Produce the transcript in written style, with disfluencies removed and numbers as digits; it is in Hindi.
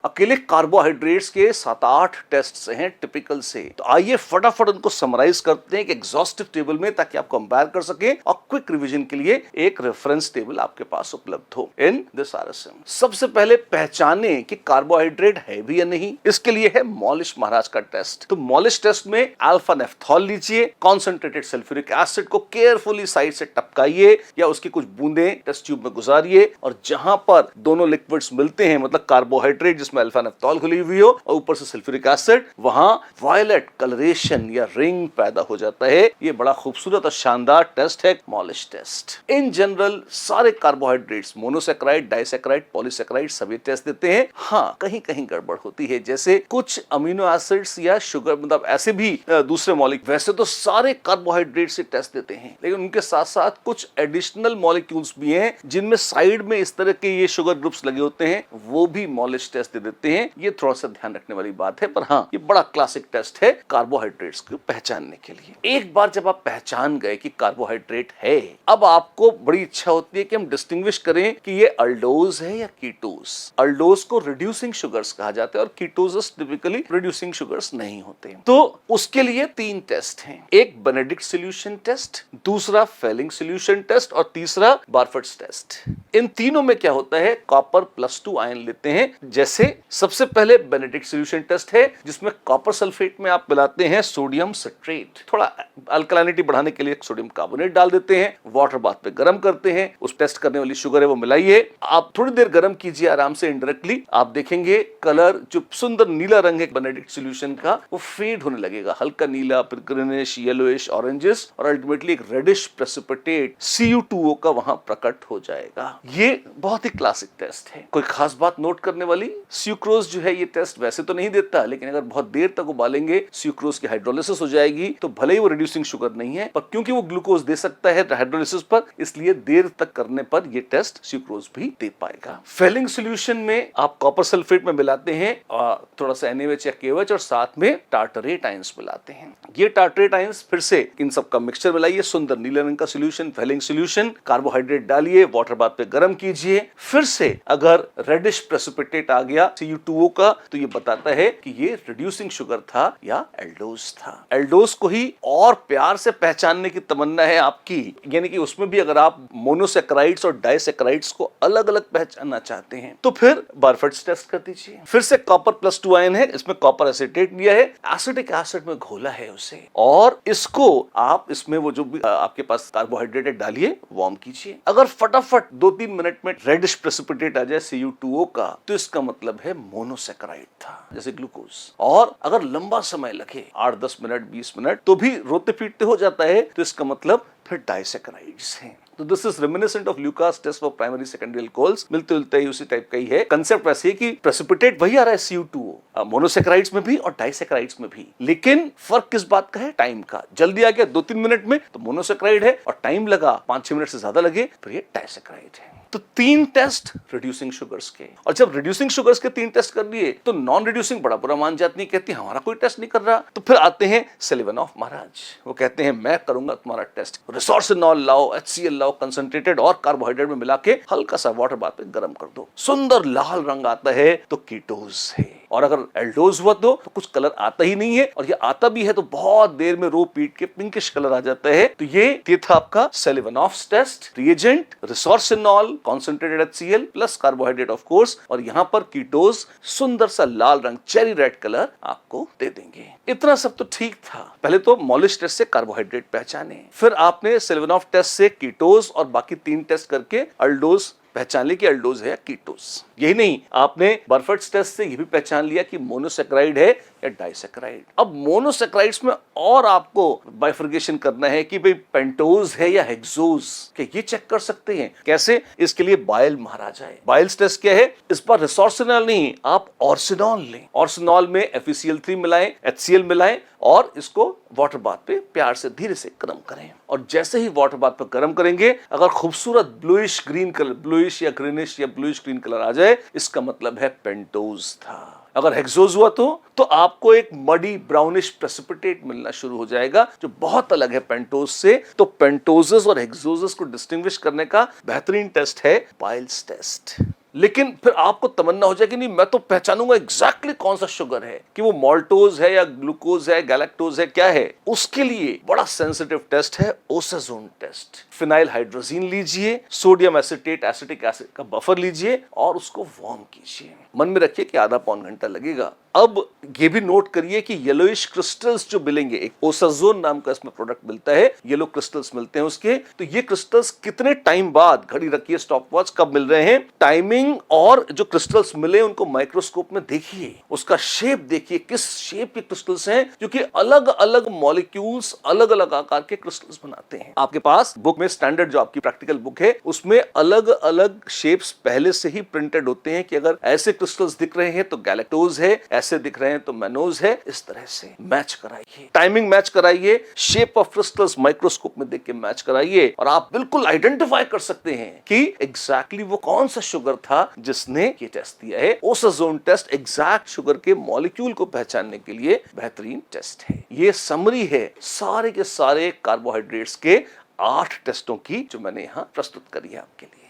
अकेले कार्बोहाइड्रेट्स के 7-8 टेस्ट हैं टिपिकल से। तो आइए फटाफट उनको समराइज करते हैं एक एग्जॉस्टिव टेबल में, ताकि आप कंपेयर कर सकें और क्विक रिवीजन के लिए एक रेफरेंस टेबल आपके पास उपलब्ध हो इन दिस RSM। सबसे पहले पहचाने कि कार्बोहाइड्रेट है भी या नहीं, इसके लिए है मॉलिश महाराज का टेस्ट। तो मॉलिश टेस्ट में अल्फा नेफ्थॉल लीजिए, कॉन्सेंट्रेटेड सल्फ्यूरिक एसिड को केयरफुली साइड से टपकाइए या उसकी कुछ बूंदें टेस्ट ट्यूब में गुजारिए, और जहां पर दोनों लिक्विड्स मिलते हैं, मतलब कार्बोहाइड्रेट जिसमें अल्फा नेफ्थॉल घुली हुई हो और ऊपर से सल्फ्यूरिक एसिड, वहां वायलेट कलरेशन या रिंग पैदा हो जाता है। ये बड़ा खूबसूरत और शानदार टेस्ट है मॉलिश टेस्ट। इन जनरल सारे कार्बोहाइड्रेट्स, मोनोसैकेराइड, डाइसैकेराइड, पॉलीसैकेराइड सभी टेस्ट देते हैं। हाँ, कहीं कहीं गड़बड़ होती है, जैसे कुछ अमीनो एसिड्स या शुगर, मतलब ऐसे भी दूसरे मॉलिक्यूल। वैसे तो सारे कार्बोहाइड्रेट से टेस्ट देते हैं, लेकिन उनके साथ साथ कुछ एडिशनल मॉलिक्यूल्स भी हैं जिनमें साइड में इस तरह के ये शुगर ग्रुप्स लगे होते हैं, वो भी मॉलिश टेस्ट दे देते हैं। ये थोड़ा सा ध्यान रखने वाली बात है, पर हाँ, ये बड़ा क्लासिक टेस्ट है कार्बोहाइड्रेट्स को पहचानने के लिए। एक बार जब आप पहचान गए कि कार्बोहाइड्रेट है, अब आपको बड़ी इच्छा होती है कि हम डिस्टिंग्विश करें कि ये अल्डोज है या कीटोज। अल्डोज को रिड्यूसिंग शुगर्स कहा जाता है और कीटोजेस टिपिकली रिड्यूसिंग शुगर्स नहीं होते। तो उसके लिए 3 टेस्ट हैं, एक बेनेडिक्ट सॉल्यूशन टेस्ट, दूसरा फेलिंग सॉल्यूशन टेस्ट और तीसरा बारफर्ट्स टेस्ट। इन तीनों में क्या होता है, कॉपर +2 आयन लेते हैं। जैसे सबसे पहले बेनेडिक्ट सॉल्यूशन टेस्ट है, जिसमें कॉपर सल्फेट में आप मिलाते हैं सोडियम सिट्रेट, थोड़ा अल्कलानिटी बढ़ाने के लिए सोडियम कार्बोनेट डाल देते हैं, वाटर बाथ पे गर्म करते हैं, उस टेस्ट करने वाली शुगर है वो मिलाइए, आप थोड़ी देर गर्म कीजिए आराम से इनडायरेक्टली, आप देखेंगे कलर जो सुंदर नीला रंग है बेनेडिक्ट सॉल्यूशन का, वो फेड होने लगेगा, हल्का नीला, फिर ग्रीनिश, येलोइश, ऑरेंजिश और अल्टीमेटली एक रेडिश प्रेसिपिटेट Cu2O का वहां प्रकट हो जाएगा। ये बहुत ही क्लासिक टेस्ट है। कोई खास बात नोट करने वाली, सुक्रोज जो है ये टेस्ट वैसे तो नहीं देता, लेकिन अगर बहुत देर तक उबालेंगे सुक्रोज की हाइड्रोलिसिस हो जाएगी, तो भले ही वो रिड्यूसिंग शुगर नहीं है, पर क्योंकि वो ग्लूकोज दे सकता है हाइड्रोलिसिस पर, इसलिए देर तक करने पर ये टेस्ट सुक्रोज भी दे पाएगा। फेलिंग सॉल्यूशन में आप कॉपर सल्फेट में मिलाते हैं और थोड़ा सा NaOH या KOH और साथ में टार्टरेट आयंस मिलाते हैं। ये टार्टरेट आयंस फिर से इन सब का मिक्सचर मिलाइए, सुंदर नीले रंग का सॉल्यूशन, फेलिंग सॉल्यूशन, कार्बोहाइड्रेट डालिए, वाटर बाथ पे गर्म कीजिए, फिर से अगर रेडिश प्रेसिपिटेट आ गया Cu2O का, तो ये बताता है कि ये रिड्यूसिंग शुगर था या एल्डोज था। एल्डोज को ही और प्यार से पहचानने की तमन्ना है आपकी, यानी कि उसमें भी अगर आप मोनोसैकेराइड्स और डाइसैकेराइड्स को अलग अलग पहचानना चाहते हैं, तो फिर बारफर्ट्स टेस्ट कर दीजिए। फिर से कॉपर +2 आयन है, इसमें कॉपर एसीटेट लिया है, एसिटिक एसिड में घोला है उसे, और इसको आप इसमें वो जो भी आपके पास कार्बोहाइड्रेट डालिए, वार्म कीजिए। अगर फटाफट 2-3 मिनट में रेडिश प्रेसिपिटेट आ जाए Cu2O का, तो इसका मतलब है मोनोसैकेराइड था, जैसे ग्लूकोज। और अगर लंबा समय लगे 8-10 मिनट, 20 मिनट, तो भी रोते पीटते हो जाता है, तो इसका मतलब फिर डाइसैकेराइड्स हैं। तो this is reminiscent of Lucas test for primary secondary alcohols. मिलते जुलते ही उसी टाइप का ही है। कंसेप्ट वैसे है कि प्रेसिपिटेट वही आ रहा है Cu2O, मोनोसैकेराइड्स में भी और डाइसैकेराइड्स में भी, लेकिन फर्क किस बात का है, टाइम का। जल्दी आ गया 2-3 मिनट में तो मोनोसैकेराइड है, और टाइम लगा 5-6 मिनट से ज्यादा लगे फिर ये डाइसैकेराइड है। तो 3 टेस्ट रिड्यूसिंग शुगर्स के, और जब रिड्यूसिंग शुगर्स के 3 टेस्ट कर लिए, तो नॉन रिड्यूसिंग बड़ा बुरा मान जाती है, कहती है हमारा कोई टेस्ट नहीं कर रहा। तो फिर आते हैं सेलिवनॉफ महाराज, वो कहते हैं मैं करूंगा तुम्हारा टेस्ट। रिसोर्सिनॉल लाओ, HCl लाओ कंसंट्रेटेड, और कार्बोहाइड्रेट में मिला के हल्का सा वाटर बाथ पे गर्म कर दो, सुंदर लाल रंग आता है तो कीटोज है। और अगर एल्डोज हुआ तो कुछ कलर आता ही नहीं है, और ये आता भी है तो बहुत देर में रो पीट के पिंकिश कलर आ जाता है। तो ये था आपका Seliwanoff test. Reagent resorcinol, concentrated HCl plus carbohydrate of course, और यहां पर कीटोज, सुंदर सा लाल रंग, चेरी रेड कलर आपको दे देंगे। इतना सब तो ठीक था। पहले तो मॉलिश टेस्ट से कार्बोहाइड्रेट पहचाने, फिर आपने सेलिवनॉफ टेस्ट से कीटोज, और बाकी 3 टेस्ट करके अल्डोज पहचान ली कि अल्डोज है या कीटोज। यही नहीं, आपने बारफर्ट्स टेस्ट से ये भी पहचान लिया कि मोनोसैकेराइड है या डाइसैकेराइड। अब मोनोसैकेराइड्स में और आपको बाइफर्गेशन करना है कि भाई पेंटोज है या हेक्सोज, क्या ये चेक कर सकते हैं। कैसे? इसके लिए बाइल महाराज आए। बाइल्स टेस्ट क्या है, इस बार रिसोर्सिनॉल नहीं, आप ऑर्सिनॉल लें। ऑर्सिनॉल में FeCl3 मिलाएं, HCl मिलाएं, और इसको वाटर बाथ पे प्यार से धीरे से गर्म करें। और जैसे ही वाटर बाथ पे गर्म करेंगे, अगर खूबसूरत ब्लूइश ग्रीन कलर, ब्लूइश या ग्रीनिश या ब्लूइश ग्रीन कलर आ जाए, इसका मतलब है पेंटोज था। अगर हेक्सोज हुआ तो आपको एक मडी ब्राउनिश प्रेसिपिटेट मिलना शुरू हो जाएगा, जो बहुत अलग है पेंटोज से। तो पेंटोजेस और हेक्सोजेस को डिस्टिंग्विश करने का बेहतरीन टेस्ट है बाइल्स टेस्ट। लेकिन फिर आपको तमन्ना हो जाए कि नहीं, मैं तो पहचानूंगा एग्जैक्टली कौन सा शुगर है, कि वो मॉल्टोज है या ग्लूकोज है, गैलेक्टोज है, क्या है। उसके लिए बड़ा सेंसिटिव टेस्ट है ओसाजोन टेस्ट। फिनाइल हाइड्रोजीन लीजिए, सोडियम एसिटेट एसिटिक एसिड का बफर लीजिए और उसको वार्म कीजिए। मन में रखिए कि आधा पौन घंटा लगेगा। अब ये भी नोट करिए कि येलोइश क्रिस्टल्स जो मिलेंगे, एक ओसाजोन नाम का इसमें प्रोडक्ट मिलता है, येलो क्रिस्टल्स मिलते हैं उसके, तो ये क्रिस्टल्स कितने टाइम बाद, घड़ी रखिए स्टॉप वॉच, कब मिल रहे हैं, टाइमिंग, और जो क्रिस्टल्स मिले उनको माइक्रोस्कोप में देखिए, उसका शेप देखिए, किस शेप के क्रिस्टल्स हैं, क्योंकि अलग अलग मॉलिक्यूल्स अलग अलग आकार के क्रिस्टल्स बनाते हैं। आपके पास बुक में स्टैंडर्ड जो आपकी प्रैक्टिकल बुक है उसमें अलग अलग शेप्स पहले से ही प्रिंटेड होते हैं कि अगर ऐसे क्रिस्टल्स दिख रहे हैं तो गैलेक्टोज है, ऐसे दिख रहे हैं तो मैनोज है। इस तरह से मैच कराइए, टाइमिंग मैच कराइए, शेप ऑफ क्रिस्टल्स माइक्रोस्कोप में देख के मैच कराइए, और आप बिल्कुल आइडेंटिफाई कर सकते हैं कि एग्जैक्टली वो कौन सा शुगर था जिसने ये टेस्ट दिया है। ओसाजोन टेस्ट एग्जैक्ट शुगर के मॉलिक्यूल को पहचानने के लिए बेहतरीन टेस्ट है। ये समरी है सारे के सारे कार्बोहाइड्रेट्स के 8 टेस्टों की जो मैंने यहां प्रस्तुत करी है आपके लिए।